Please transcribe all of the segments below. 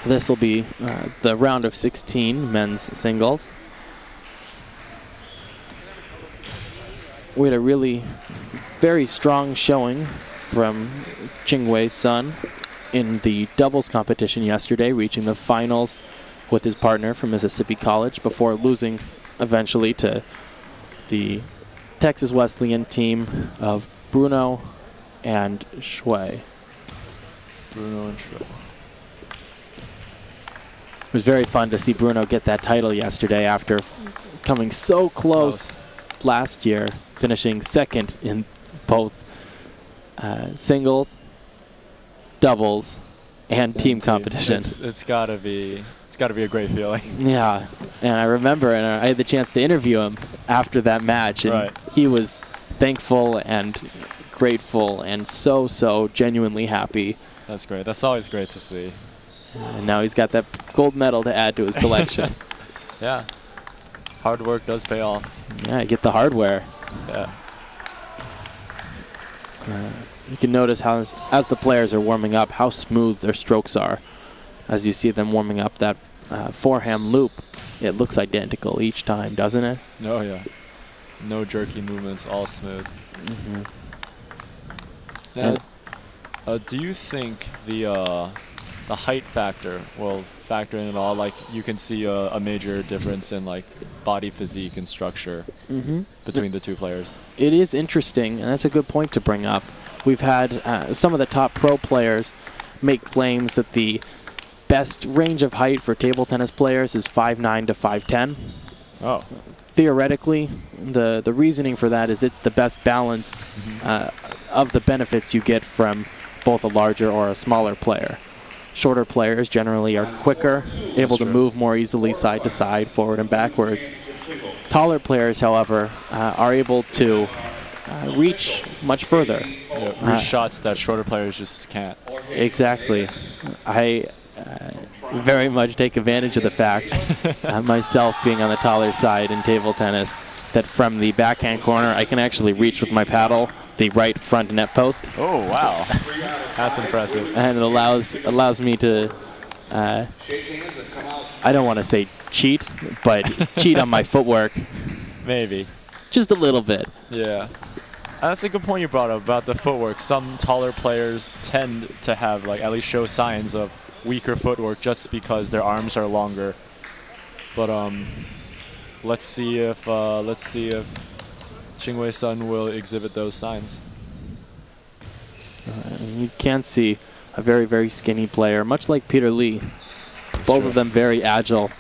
This will be the round of 16 men's singles. We had a really very strong showing from Qingwei Sun in the doubles competition yesterday, reaching the finals with his partner from Mississippi College before losing eventually to the Texas Wesleyan team of Bruno and Shui. Bruno and Shui. It was very fun to see Bruno get that title yesterday after coming so close last year, finishing second in both singles, doubles, and team competition. It's gotta be a great feeling. Yeah, and I remember, and I had the chance to interview him after that match, and he was thankful and grateful and so genuinely happy. That's great. That's always great to see. And now he's got that gold medal to add to his collection. Yeah. Hard work does pay off. Yeah, get the hardware. Yeah. You can notice how, as the players are warming up, how smooth their strokes are. As you see them warming up that forehand loop, it looks identical each time, doesn't it? Oh, yeah. No jerky movements, all smooth. Mm-hmm. Now, do you think the height factor will factor in at all? Like, you can see a major difference in like body physique and structure between the two players. It is interesting, and that's a good point to bring up. We've had some of the top pro players make claims that the best range of height for table tennis players is 5'9" to 5'10". Oh. Theoretically, the reasoning for that is it's the best balance of the benefits you get from both a larger or a smaller player. Shorter players generally are quicker, able to move more easily side to side, forward and backwards. Taller players, however, are able to reach much further. Yeah, reach shots that shorter players just can't. Exactly. I very much take advantage of the fact, myself being on the taller side in table tennis, that from the backhand corner I can actually reach with my paddle the right front net post. Oh, wow. That's impressive. And it allows me to, I don't want to say cheat, but cheat on my footwork. Maybe. Just a little bit. Yeah. That's a good point you brought up about the footwork. Some taller players tend to have, like, at least show signs of weaker footwork just because their arms are longer. But let's see if Qingwei Sun will exhibit those signs. You can see a very skinny player, much like Peter Lee. Both of them very agile.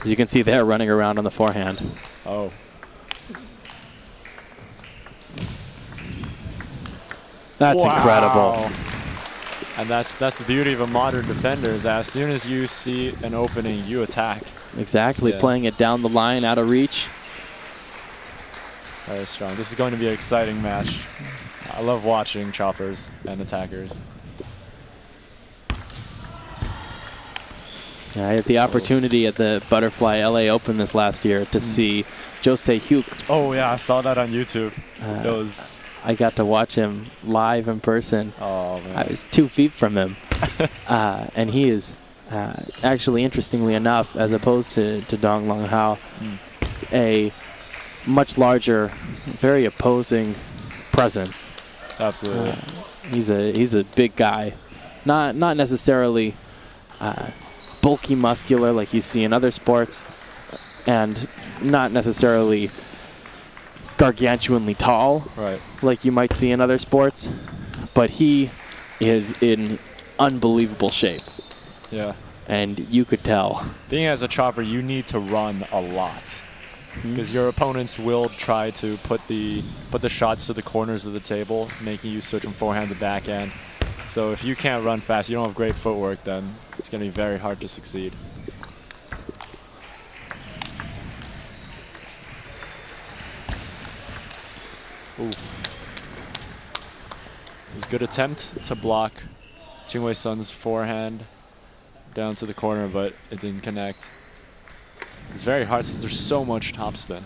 As you can see, they're running around on the forehand. Oh. That's incredible. And that's the beauty of a modern defender, is that as soon as you see an opening, you attack. Exactly, playing it down the line, out of reach. Very strong. This is going to be an exciting match. I love watching choppers and attackers. Yeah, I had the opportunity at the Butterfly LA Open this last year to see Jose Huque. Oh yeah, I saw that on YouTube. It was. I got to watch him live in person. Oh man. I was 2 feet from him, and he is actually, interestingly enough, as opposed to Donglong Hao, a much larger, very opposing presence. Absolutely. He's a big guy, not necessarily bulky, muscular like you see in other sports, and not necessarily gargantuanly tall like you might see in other sports, but he is in unbelievable shape. Yeah. And you could tell. Being as a chopper, you need to run a lot, because your opponents will try to put the shots to the corners of the table, making you switch from forehand to backhand. So if you can't run fast, you don't have great footwork, then it's going to be very hard to succeed. Ooh. It was a good attempt to block Qingwei Sun's forehand down to the corner, but it didn't connect. It's very hard since there's so much topspin.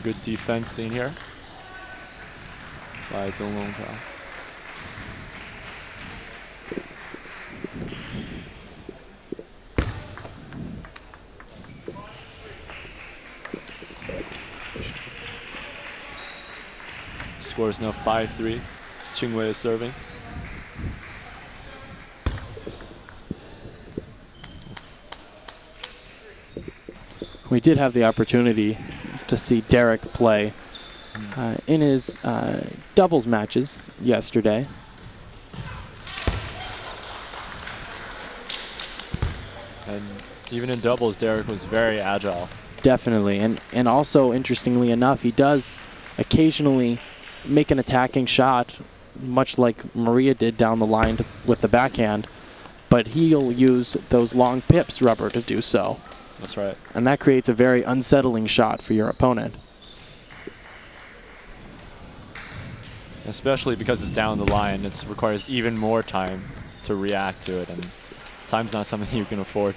good defense seen here by Donglong. Score is now 5-3. Qingwei is serving. We did have the opportunity to see Derek play in his doubles matches yesterday. And even in doubles, Derek was very agile. Definitely. And also, interestingly enough, he does occasionally make an attacking shot, much like Maria did down the line with the backhand, but he'll use those long pips rubber to do so. That's right. And that creates a very unsettling shot for your opponent. Especially because it's down the line, it requires even more time to react to it, and time's not something you can afford.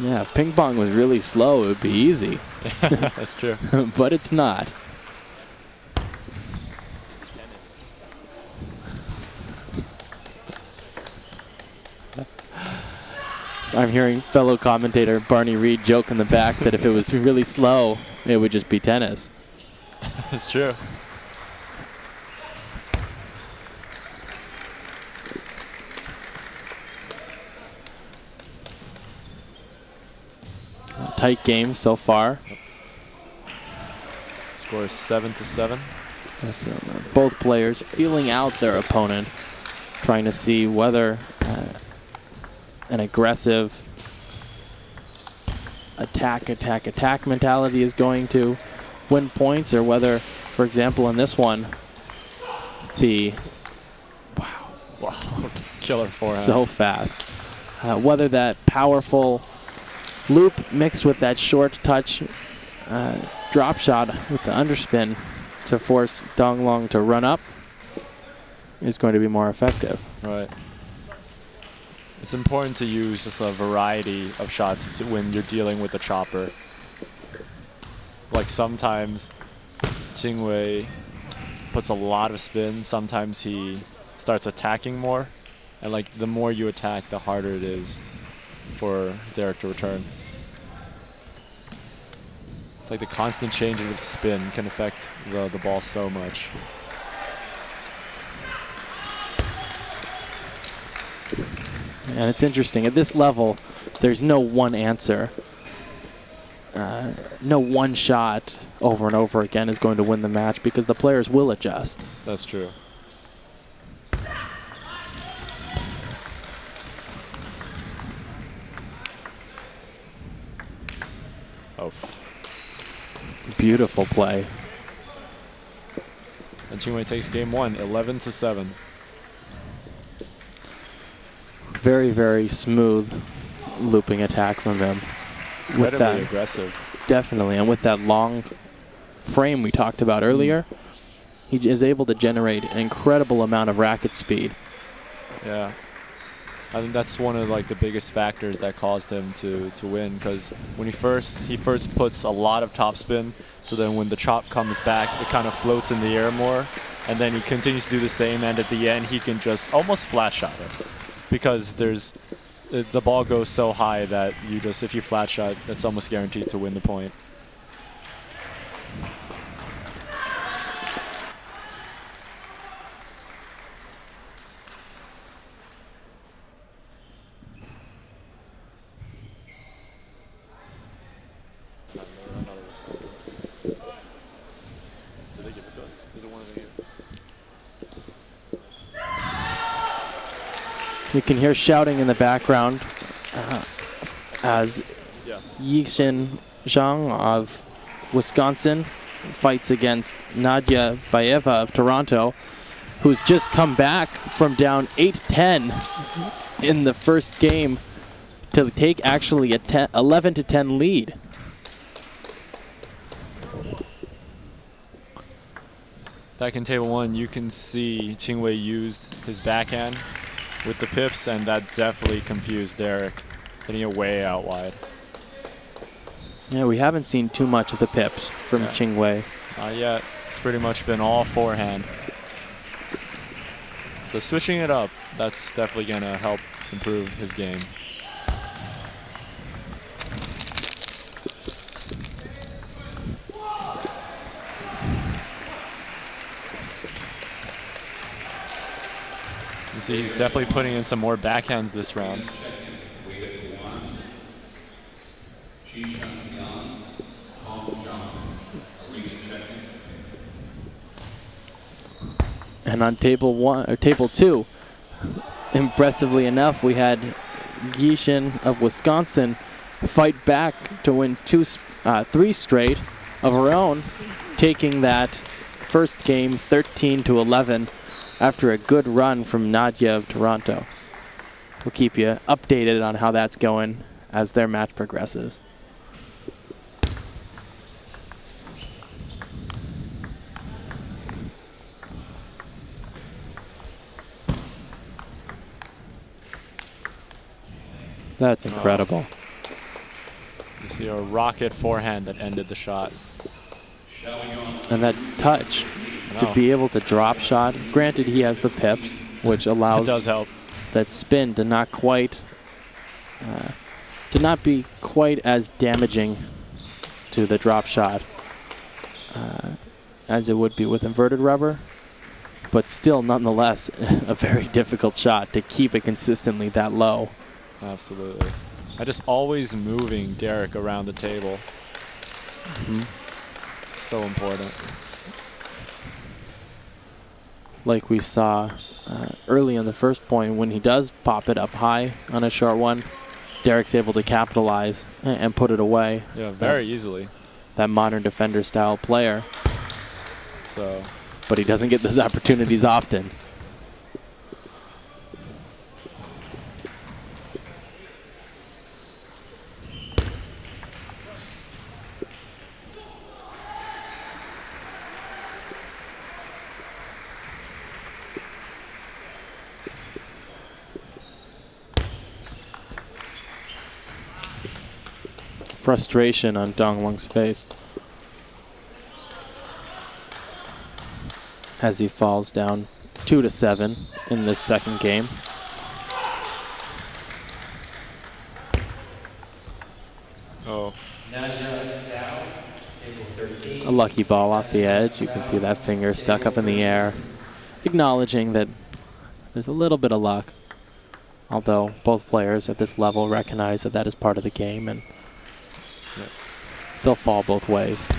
Yeah, if ping pong was really slow, it would be easy. That's true. But it's not. I'm hearing fellow commentator Barney Reed joke in the back that if it was really slow, it would just be tennis. It's true. Tight game so far. Score is 7-7. Both players feeling out their opponent, trying to see whether an aggressive attack mentality is going to win points, or whether, for example, in this one, the wow, killer forehand. So fast. Whether that powerful loop mixed with that short touch drop shot with the underspin to force Donglong to run up is going to be more effective. Right. It's important to use just a variety of shots when you're dealing with the chopper. Like sometimes Qingwei puts a lot of spin, sometimes he starts attacking more, and like the more you attack, the harder it is for Derek to return. It's like the constant changing of spin can affect the ball so much. And it's interesting, at this level, there's no one answer. No one shot over and over again is going to win the match because the players will adjust. That's true. Oh. Beautiful play. And Qingwei takes game one, 11-7. Very, very smooth looping attack from him. Incredibly aggressive. Definitely, and with that long frame we talked about earlier, he is able to generate an incredible amount of racket speed. Yeah. I think that's one of like the biggest factors that caused him to win, because when he first puts a lot of topspin, so then when the chop comes back, it kind of floats in the air more, and then he continues to do the same, and at the end he can just almost flat shot it, because the ball goes so high that you just, if you flat shot, it's almost guaranteed to win the point. You can hear shouting in the background as Yixin Zhang of Wisconsin fights against Nadia Baeva of Toronto, who's just come back from down 8-10 in the first game to take actually a 11-10 lead. Back in table one, you can see Qingwei used his backhand with the pips, and that definitely confused Derek, hitting it way out wide. Yeah, we haven't seen too much of the pips from Qingwei. Not yet. It's pretty much been all forehand. So switching it up, that's definitely going to help improve his game. You see he's definitely putting in some more backhands this round. And on table 2, impressively enough, we had Yishin of Wisconsin fight back to win 3 straight of her own, taking that first game 13-11 after a good run from Nadia of Toronto. We'll keep you updated on how that's going as their match progresses. That's incredible. You see a rocket forehand that ended the shot. And that touch to be able to drop shot. Granted, he has the pips, which allows it does help. That spin to not be quite as damaging to the drop shot as it would be with inverted rubber. But still, nonetheless, a very difficult shot to keep it consistently that low. Absolutely. I just always moving Derek around the table. So important. Like we saw early in the first point, when he does pop it up high on a short one, Derek's able to capitalize and put it away. Yeah, very easily. That modern defender style player. So, but he doesn't get those opportunities often. Frustration on Donglong's face as he falls down 2-7 in this second game. Oh. A lucky ball off the edge. You can see that finger stuck up in the air, acknowledging that there's a little bit of luck. Although both players at this level recognize that that is part of the game, and they'll fall both ways.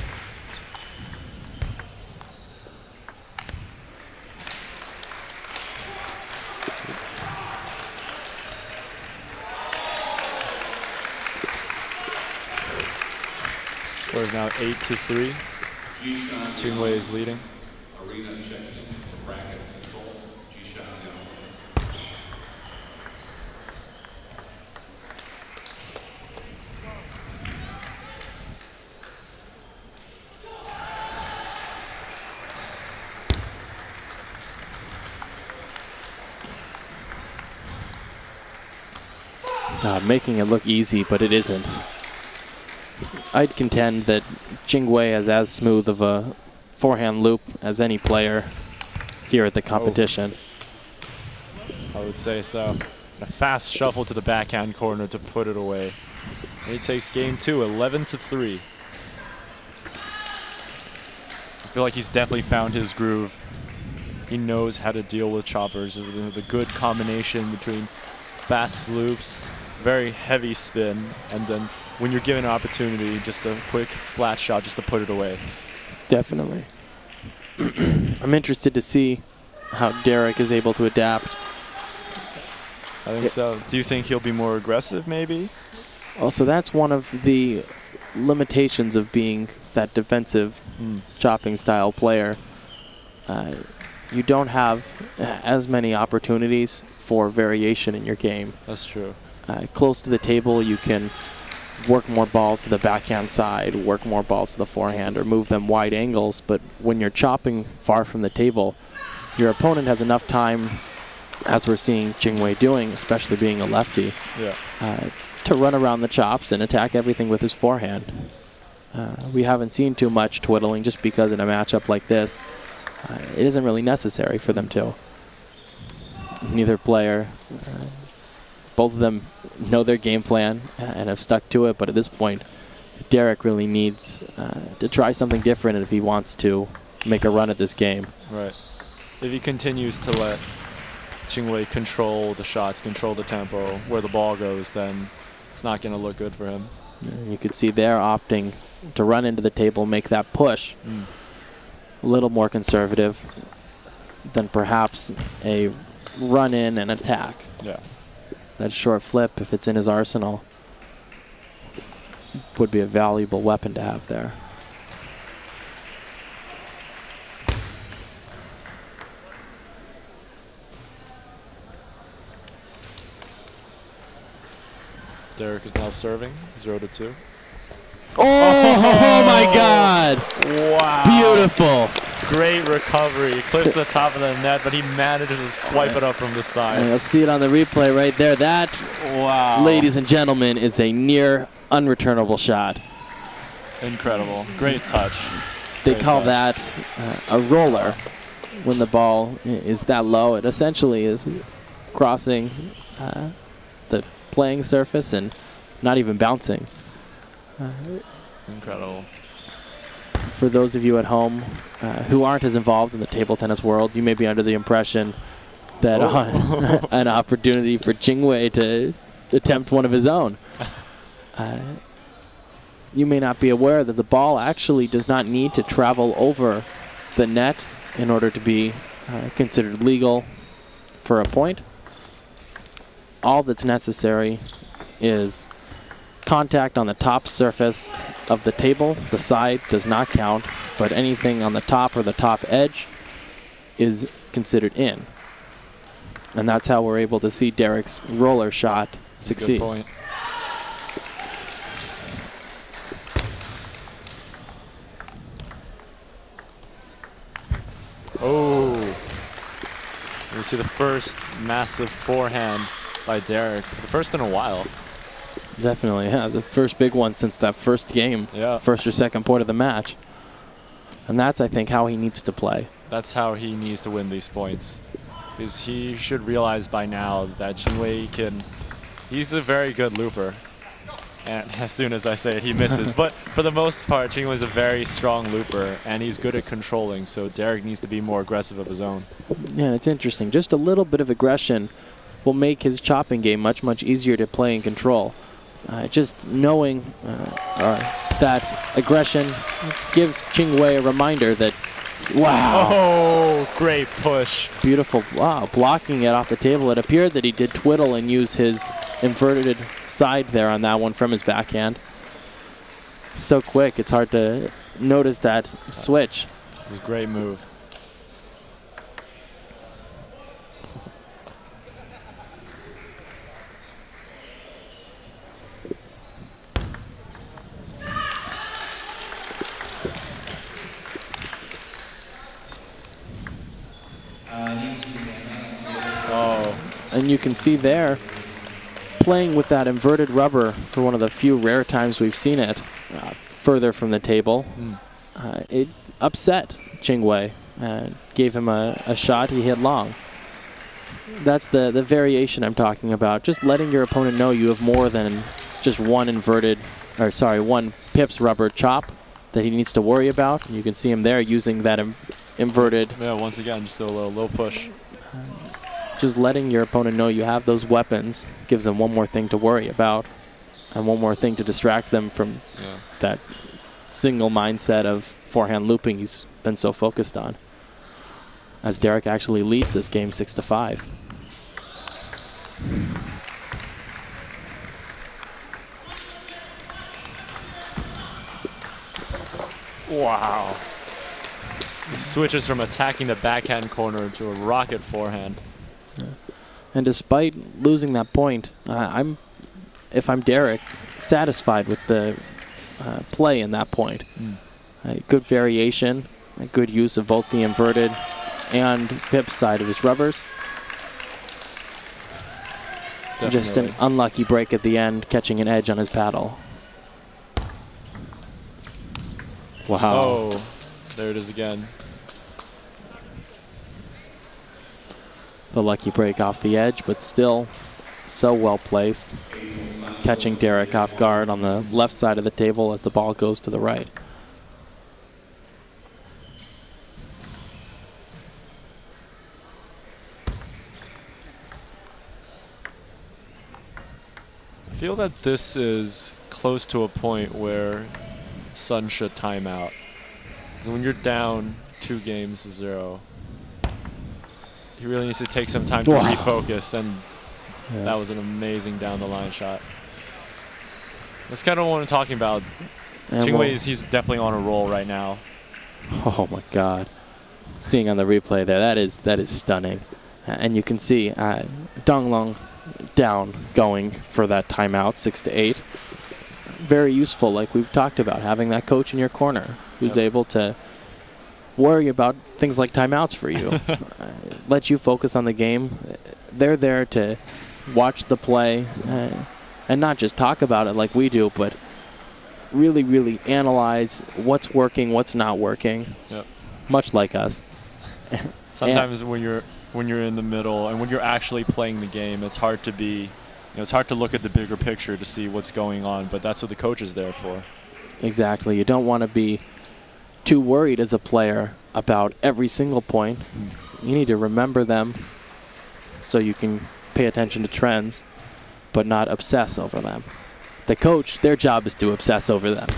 Score is now 8-3. Qingwei is leading. Making it look easy, but it isn't. I'd contend that Qingwei has as smooth of a forehand loop as any player here at the competition. I would say so. A fast shuffle to the backhand corner to put it away. And he takes game 2, 11-3. I feel like he's definitely found his groove. He knows how to deal with choppers. The good combination between fast loops, very heavy spin, and then when you're given an opportunity, just a quick flat shot just to put it away. Definitely. I'm interested to see how Derek is able to adapt. I think so. Do you think he'll be more aggressive, maybe? Also, that's one of the limitations of being that defensive chopping style player. You don't have as many opportunities for variation in your game. That's true. Close to the table, you can work more balls to the backhand side, work more balls to the forehand, or move them wide angles. But when you're chopping far from the table, your opponent has enough time, as we're seeing Qingwei doing, especially being a lefty, to run around the chops and attack everything with his forehand. we haven't seen too much twiddling just because in a matchup like this, it isn't really necessary for them to. Neither player, both of them know their game plan and have stuck to it, but at this point, Derek really needs to try something different if he wants to make a run at this game. Right. If he continues to let Qingwei control the shots, control the tempo, where the ball goes, then it's not going to look good for him. You could see they're opting to run into the table, make that push. A little more conservative than perhaps a run in and attack. Yeah. That short flip, if it's in his arsenal, would be a valuable weapon to have there. Derek is now serving 0-2. Oh my God! Wow. Beautiful. Great recovery. He clips the top of the net, but he manages to swipe it up from the side. And you'll see it on the replay right there. That, wow, ladies and gentlemen, is a near unreturnable shot. Incredible. Great touch. They call that a roller when the ball is that low. It essentially is crossing the playing surface and not even bouncing. Incredible. For those of you at home who aren't as involved in the table tennis world, you may be under the impression that an opportunity for Qingwei to attempt one of his own. You may not be aware that the ball actually does not need to travel over the net in order to be considered legal for a point. All that's necessary is contact on the top surface of the table. The side does not count, but anything on the top or the top edge is considered in. And that's how we're able to see Derek's roller shot succeed. Good point. Oh. We see the first massive forehand by Derek. The first in a while. Definitely, yeah. The first big one since that first game. Yeah. First or second point of the match. And that's, I think, how he needs to play. That's how he needs to win these points. Because he should realize by now that Qingwei can... He's a very good looper. And as soon as I say it, he misses. But for the most part, Qingwei's a very strong looper, and he's good at controlling, so Derek needs to be more aggressive of his own. Yeah, it's interesting. Just a little bit of aggression will make his chopping game much, much easier to play and control. Just knowing that aggression gives Qingwei a reminder that, wow. Oh, great push. Beautiful. Wow, blocking it off the table. It appeared that he did twiddle and use his inverted side there on that one from his backhand. So quick, it's hard to notice that switch. It was a great move. And you can see there, playing with that inverted rubber for one of the few rare times we've seen it, further from the table. It upset Qingwei and gave him a shot he hit long. That's the variation I'm talking about. Just letting your opponent know you have more than just one one pips rubber chop that he needs to worry about. And you can see him there using that inverted. Yeah, once again, just a low push. Just letting your opponent know you have those weapons gives them one more thing to worry about and one more thing to distract them from that single mindset of forehand looping he's been so focused on. As Derek actually leads this game 6-5. Wow. He switches from attacking the backhand corner to a rocket forehand. And despite losing that point, if I'm Derek, satisfied with the play in that point. Good variation, a good use of both the inverted and pip side of his rubbers. Definitely. Just an unlucky break at the end, catching an edge on his paddle. Wow. Oh, there it is again. The lucky break off the edge, but still so well placed. Catching Derek off guard on the left side of the table as the ball goes to the right. I feel that this is close to a point where Sun should time out. When you're down 2-0, he really needs to take some time to refocus, and that was an amazing down-the-line shot. That's kind of what I'm talking about. Qingwei, he's definitely on a roll right now. Oh my God. Seeing on the replay there, that is stunning. And you can see Donglong down going for that timeout, 6-8. Very useful, like we've talked about, having that coach in your corner who's able to worry about things like timeouts for you. Let you focus on the game. They're there to watch the play and not just talk about it like we do, but really, really analyze what's working, what's not working, much like us. Sometimes when you're in the middle and when you're actually playing the game, it's hard to be, it's hard to look at the bigger picture to see what's going on, but that's what the coach is there for. Exactly. You don't want to be too worried as a player about every single point. You need to remember them so you can pay attention to trends, but not obsess over them. The coach, their job is to obsess over them.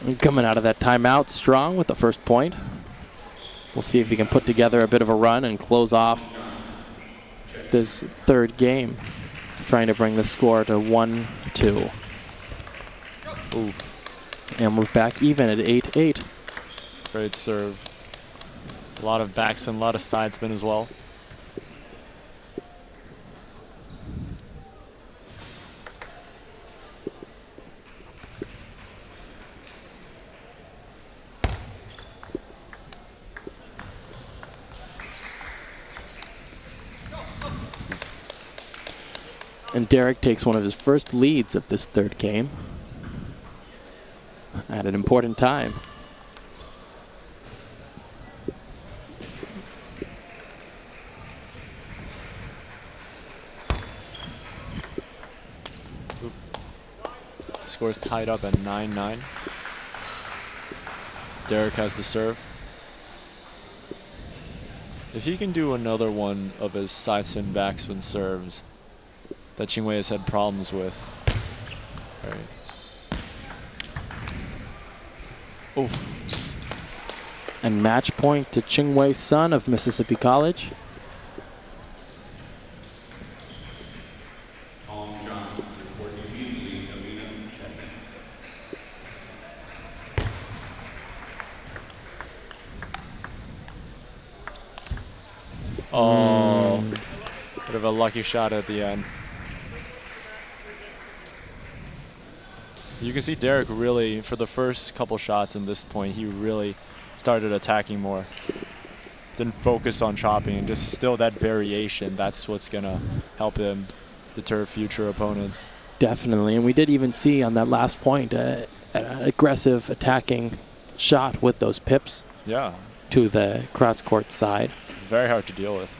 And coming out of that timeout strong with the first point. We'll see if he can put together a bit of a run and close off this third game, trying to bring the score to 1-2. Ooh. And we're back even at 8-8. Great serve. A lot of backspin, a lot of side spin as well. And Derek takes one of his first leads of this third game at an important time. Score's tied up at 9-9. Derek has the serve. If he can do another one of his side spin, backspin serves that Qingwei has had problems with. Oof. And match point to Qingwei Sun of Mississippi College. Oh, bit of a lucky shot at the end. You can see Derek really, for the first couple shots in this point, he really started attacking more. Didn't focus on chopping, and just still that variation, that's what's going to help him deter future opponents. Definitely, and we did even see on that last point an aggressive attacking shot with those pips to the cross-court side. It's very hard to deal with.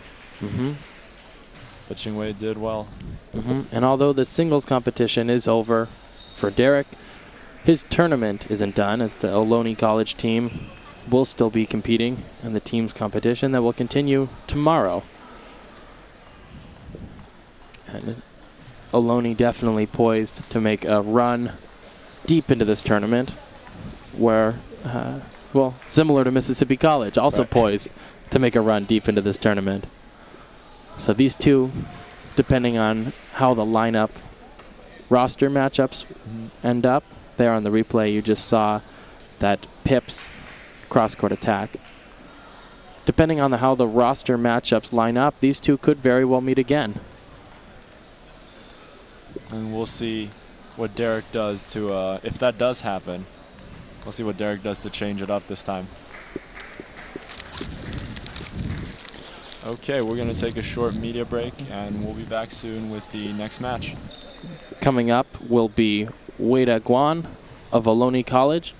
Mm-hmm. But Qingwei did well. Mm-hmm. And although the singles competition is over for Derek, his tournament isn't done, as the Ohlone College team will still be competing in the teams competition that will continue tomorrow. And Ohlone definitely poised to make a run deep into this tournament, where, well, similar to Mississippi College, also poised to make a run deep into this tournament. So these two, depending on how the lineup roster matchups end up, there on the replay you just saw that Pips cross-court attack. Depending on how the roster matchups line up, these two could very well meet again. And we'll see what Derek does to, if that does happen, we'll see what Derek does to change it up this time. Okay, we're going to take a short media break, and we'll be back soon with the next match. Coming up will be Wei Guan of Ohlone College